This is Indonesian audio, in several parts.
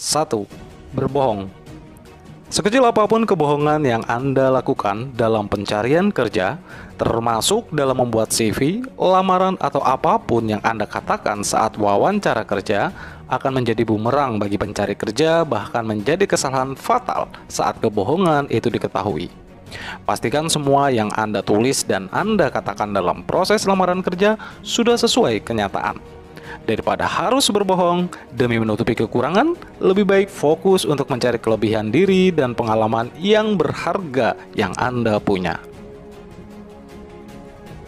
1. Berbohong. Sekecil apapun kebohongan yang Anda lakukan dalam pencarian kerja, termasuk dalam membuat CV, lamaran, atau apapun yang Anda katakan saat wawancara kerja, akan menjadi bumerang bagi pencari kerja, bahkan menjadi kesalahan fatal saat kebohongan itu diketahui. Pastikan semua yang Anda tulis dan Anda katakan dalam proses lamaran kerja sudah sesuai kenyataan. Daripada harus berbohong demi menutupi kekurangan, lebih baik fokus untuk mencari kelebihan diri dan pengalaman yang berharga yang Anda punya.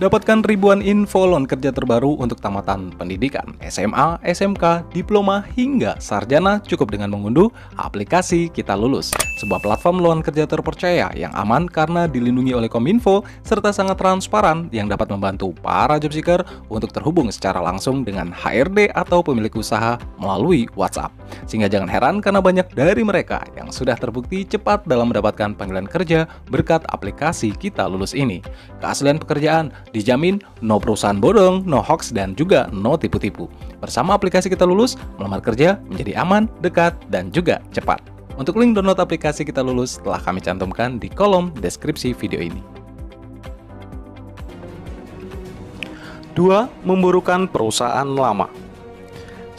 Dapatkan ribuan info lowongan kerja terbaru untuk tamatan pendidikan, SMA, SMK, diploma, hingga sarjana cukup dengan mengunduh aplikasi Kita Lulus, sebuah platform lowongan kerja terpercaya yang aman karena dilindungi oleh Kominfo serta sangat transparan yang dapat membantu para job seeker untuk terhubung secara langsung dengan HRD atau pemilik usaha melalui WhatsApp. Sehingga jangan heran karena banyak dari mereka yang sudah terbukti cepat dalam mendapatkan panggilan kerja berkat aplikasi Kita Lulus ini. Keaslian pekerjaan dijamin, no perusahaan bodong, no hoax, dan juga no tipu-tipu. Bersama aplikasi Kita Lulus, melamar kerja menjadi aman, dekat, dan juga cepat. Untuk link download aplikasi Kita Lulus telah kami cantumkan di kolom deskripsi video ini. 2. Memburukan perusahaan lama.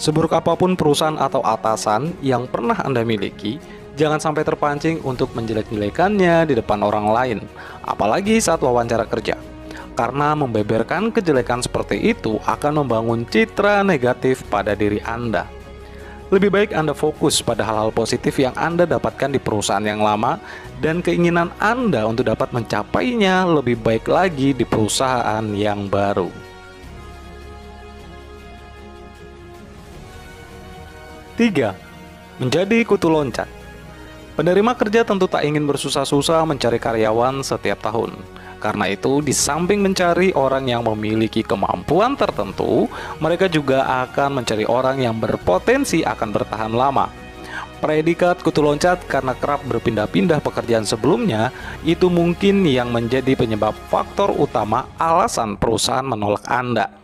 Seburuk apapun perusahaan atau atasan yang pernah Anda miliki, jangan sampai terpancing untuk menjelek-jelekannya di depan orang lain, apalagi saat wawancara kerja. Karena membeberkan kejelekan seperti itu akan membangun citra negatif pada diri Anda. Lebih baik Anda fokus pada hal-hal positif yang Anda dapatkan di perusahaan yang lama dan keinginan Anda untuk dapat mencapainya lebih baik lagi di perusahaan yang baru. 3. Menjadi kutu loncat. Penerima kerja tentu tak ingin bersusah-susah mencari karyawan setiap tahun. Karena itu, di samping mencari orang yang memiliki kemampuan tertentu, mereka juga akan mencari orang yang berpotensi akan bertahan lama. Predikat kutu loncat karena kerap berpindah-pindah pekerjaan sebelumnya, itu mungkin yang menjadi penyebab faktor utama alasan perusahaan menolak Anda.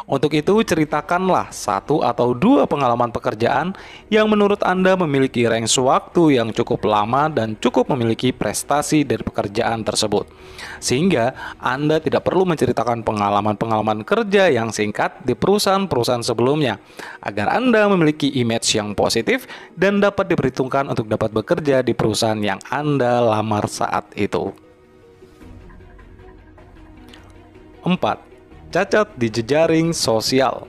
Untuk itu, ceritakanlah 1 atau 2 pengalaman pekerjaan yang menurut Anda memiliki range waktu yang cukup lama dan cukup memiliki prestasi dari pekerjaan tersebut. Sehingga Anda tidak perlu menceritakan pengalaman-pengalaman kerja yang singkat di perusahaan-perusahaan sebelumnya, agar Anda memiliki image yang positif dan dapat diperhitungkan untuk dapat bekerja di perusahaan yang Anda lamar saat itu. 4. Cacat di jejaring sosial.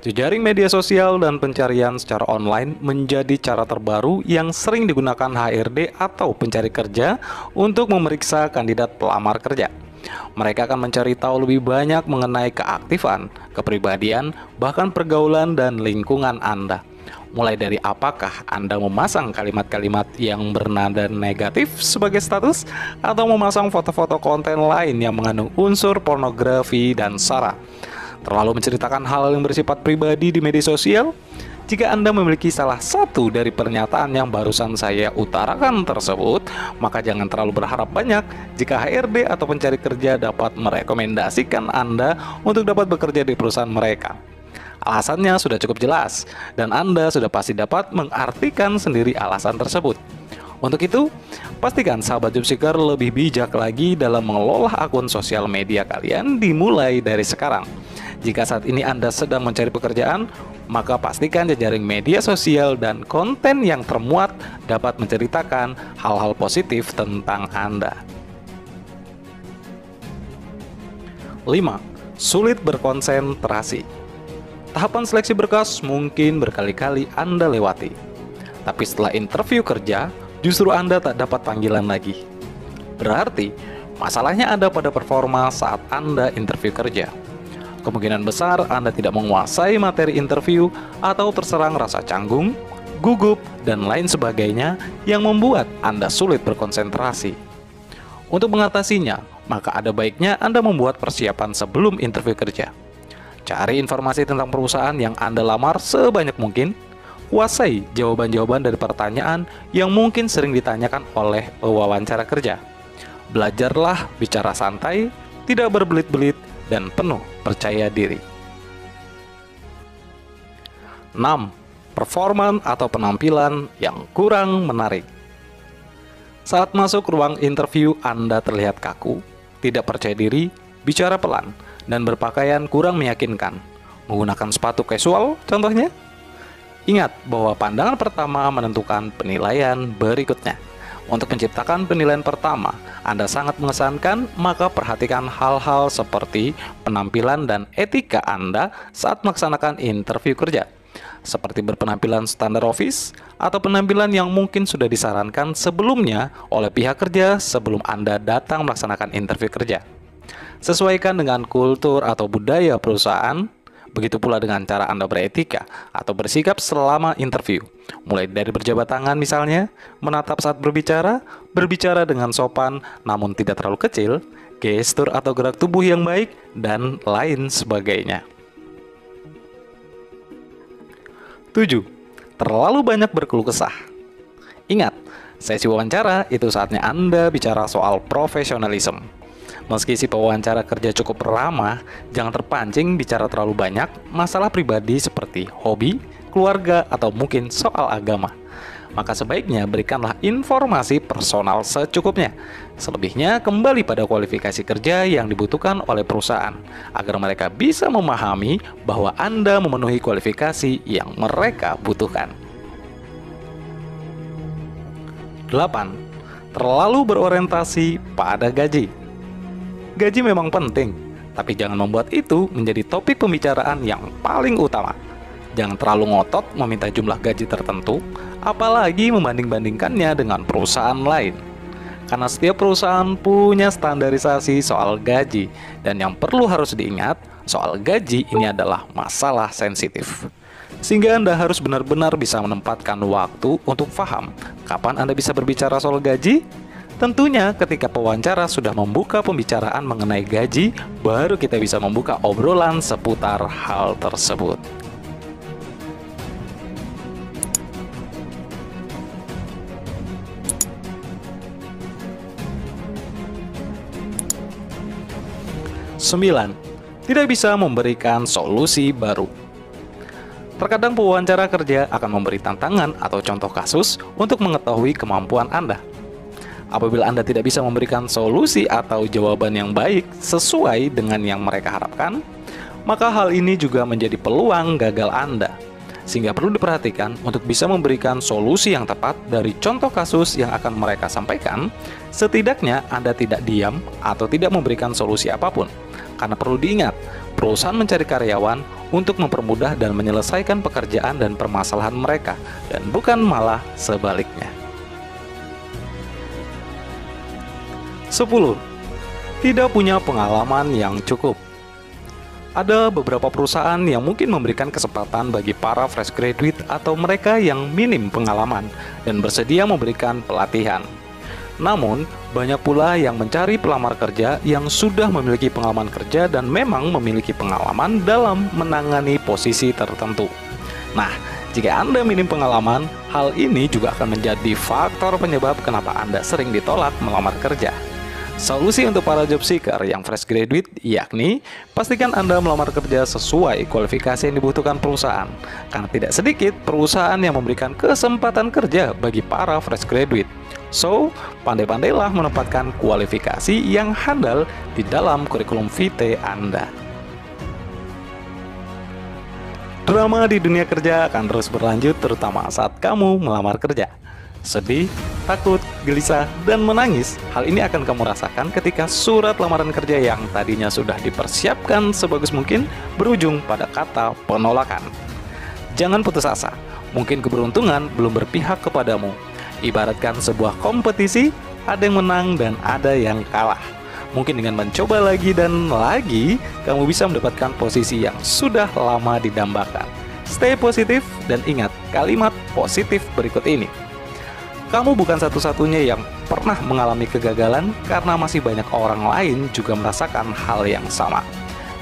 Jejaring media sosial dan pencarian secara online menjadi cara terbaru yang sering digunakan HRD atau pencari kerja untuk memeriksa kandidat pelamar kerja. Mereka akan mencari tahu lebih banyak mengenai keaktifan, kepribadian, bahkan pergaulan dan lingkungan Anda. Mulai dari apakah Anda memasang kalimat-kalimat yang bernada negatif sebagai status, atau memasang foto-foto konten lain yang mengandung unsur pornografi dan sara. Terlalu menceritakan hal yang bersifat pribadi di media sosial. Jika Anda memiliki salah satu dari pernyataan yang barusan saya utarakan tersebut, maka jangan terlalu berharap banyak jika HRD atau pencari kerja dapat merekomendasikan Anda untuk dapat bekerja di perusahaan mereka. Alasannya sudah cukup jelas, dan Anda sudah pasti dapat mengartikan sendiri alasan tersebut. Untuk itu, pastikan sahabat job seeker lebih bijak lagi dalam mengelola akun sosial media kalian dimulai dari sekarang. Jika saat ini Anda sedang mencari pekerjaan, maka pastikan jejaring media sosial dan konten yang termuat dapat menceritakan hal-hal positif tentang Anda. 5. Sulit berkonsentrasi. Tahapan seleksi berkas mungkin berkali-kali Anda lewati. Tapi setelah interview kerja, justru Anda tak dapat panggilan lagi. Berarti, masalahnya ada pada performa saat Anda interview kerja. Kemungkinan besar Anda tidak menguasai materi interview atau terserang rasa canggung, gugup, dan lain sebagainya yang membuat Anda sulit berkonsentrasi. Untuk mengatasinya, maka ada baiknya Anda membuat persiapan sebelum interview kerja. Cari informasi tentang perusahaan yang Anda lamar sebanyak mungkin. Kuasai jawaban-jawaban dari pertanyaan yang mungkin sering ditanyakan oleh pewawancara kerja. Belajarlah bicara santai, tidak berbelit-belit, dan penuh percaya diri. 6. performan atau penampilan yang kurang menarik. Saat masuk ruang interview, Anda terlihat kaku, tidak percaya diri, bicara pelan, dan berpakaian kurang meyakinkan. Menggunakan sepatu casual, contohnya. Ingat bahwa pandangan pertama menentukan penilaian berikutnya. Untuk menciptakan penilaian pertama, Anda sangat mengesankan, maka perhatikan hal-hal seperti penampilan dan etika Anda saat melaksanakan interview kerja, seperti berpenampilan standar office atau penampilan yang mungkin sudah disarankan sebelumnya oleh pihak kerja sebelum Anda datang melaksanakan interview kerja. Sesuaikan dengan kultur atau budaya perusahaan. Begitu pula dengan cara Anda beretika atau bersikap selama interview. Mulai dari berjabat tangan misalnya, menatap saat berbicara, berbicara dengan sopan namun tidak terlalu kecil, gestur atau gerak tubuh yang baik, dan lain sebagainya. 7. Terlalu banyak berkeluh kesah. Ingat, sesi wawancara itu saatnya Anda bicara soal profesionalisme. Meski si pewawancara kerja cukup ramah, jangan terpancing bicara terlalu banyak masalah pribadi seperti hobi, keluarga, atau mungkin soal agama. Maka sebaiknya berikanlah informasi personal secukupnya. Selebihnya kembali pada kualifikasi kerja yang dibutuhkan oleh perusahaan, agar mereka bisa memahami bahwa Anda memenuhi kualifikasi yang mereka butuhkan. 8. Terlalu berorientasi pada gaji. Gaji memang penting, tapi jangan membuat itu menjadi topik pembicaraan yang paling utama. Jangan terlalu ngotot meminta jumlah gaji tertentu, apalagi membanding-bandingkannya dengan perusahaan lain. Karena setiap perusahaan punya standarisasi soal gaji, dan yang perlu harus diingat, soal gaji ini adalah masalah sensitif. Sehingga Anda harus benar-benar bisa menempatkan waktu untuk paham kapan Anda bisa berbicara soal gaji. Tentunya ketika pewawancara sudah membuka pembicaraan mengenai gaji, baru kita bisa membuka obrolan seputar hal tersebut. Sembilan, tidak bisa memberikan solusi baru. Terkadang pewawancara kerja akan memberi tantangan atau contoh kasus untuk mengetahui kemampuan Anda. Apabila Anda tidak bisa memberikan solusi atau jawaban yang baik sesuai dengan yang mereka harapkan, maka hal ini juga menjadi peluang gagal Anda. Sehingga perlu diperhatikan untuk bisa memberikan solusi yang tepat dari contoh kasus yang akan mereka sampaikan. Setidaknya Anda tidak diam atau tidak memberikan solusi apapun. Karena perlu diingat, perusahaan mencari karyawan untuk mempermudah dan menyelesaikan pekerjaan dan permasalahan mereka, dan bukan malah sebaliknya. 10. Tidak punya pengalaman yang cukup. Ada beberapa perusahaan yang mungkin memberikan kesempatan bagi para fresh graduate atau mereka yang minim pengalaman dan bersedia memberikan pelatihan. Namun, banyak pula yang mencari pelamar kerja yang sudah memiliki pengalaman kerja dan memang memiliki pengalaman dalam menangani posisi tertentu. Nah, jika Anda minim pengalaman, hal ini juga akan menjadi faktor penyebab kenapa Anda sering ditolak melamar kerja. Solusi untuk para job seeker yang fresh graduate yakni pastikan Anda melamar kerja sesuai kualifikasi yang dibutuhkan perusahaan, karena tidak sedikit perusahaan yang memberikan kesempatan kerja bagi para fresh graduate. So, pandai-pandailah menempatkan kualifikasi yang handal di dalam kurikulum vitae Anda. Drama di dunia kerja akan terus berlanjut, terutama saat kamu melamar kerja. Sedih, takut, gelisah, dan menangis. Hal ini akan kamu rasakan ketika surat lamaran kerja yang tadinya sudah dipersiapkan sebagus mungkin berujung pada kata penolakan. Jangan putus asa, mungkin keberuntungan belum berpihak kepadamu. Ibaratkan sebuah kompetisi, ada yang menang dan ada yang kalah. Mungkin dengan mencoba lagi dan lagi, kamu bisa mendapatkan posisi yang sudah lama didambakan. Stay positif dan ingat kalimat positif berikut ini. Kamu bukan satu-satunya yang pernah mengalami kegagalan, karena masih banyak orang lain juga merasakan hal yang sama.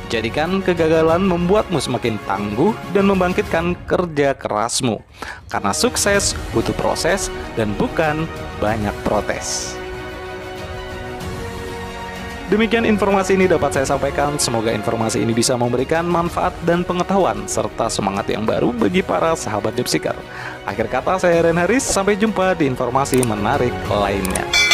Jadikan kegagalan membuatmu semakin tangguh dan membangkitkan kerja kerasmu. Karena sukses butuh proses dan bukan banyak protes. Demikian informasi ini dapat saya sampaikan. Semoga informasi ini bisa memberikan manfaat dan pengetahuan serta semangat yang baru bagi para sahabat job seeker. Akhir kata, saya Ren Haris, sampai jumpa di informasi menarik lainnya.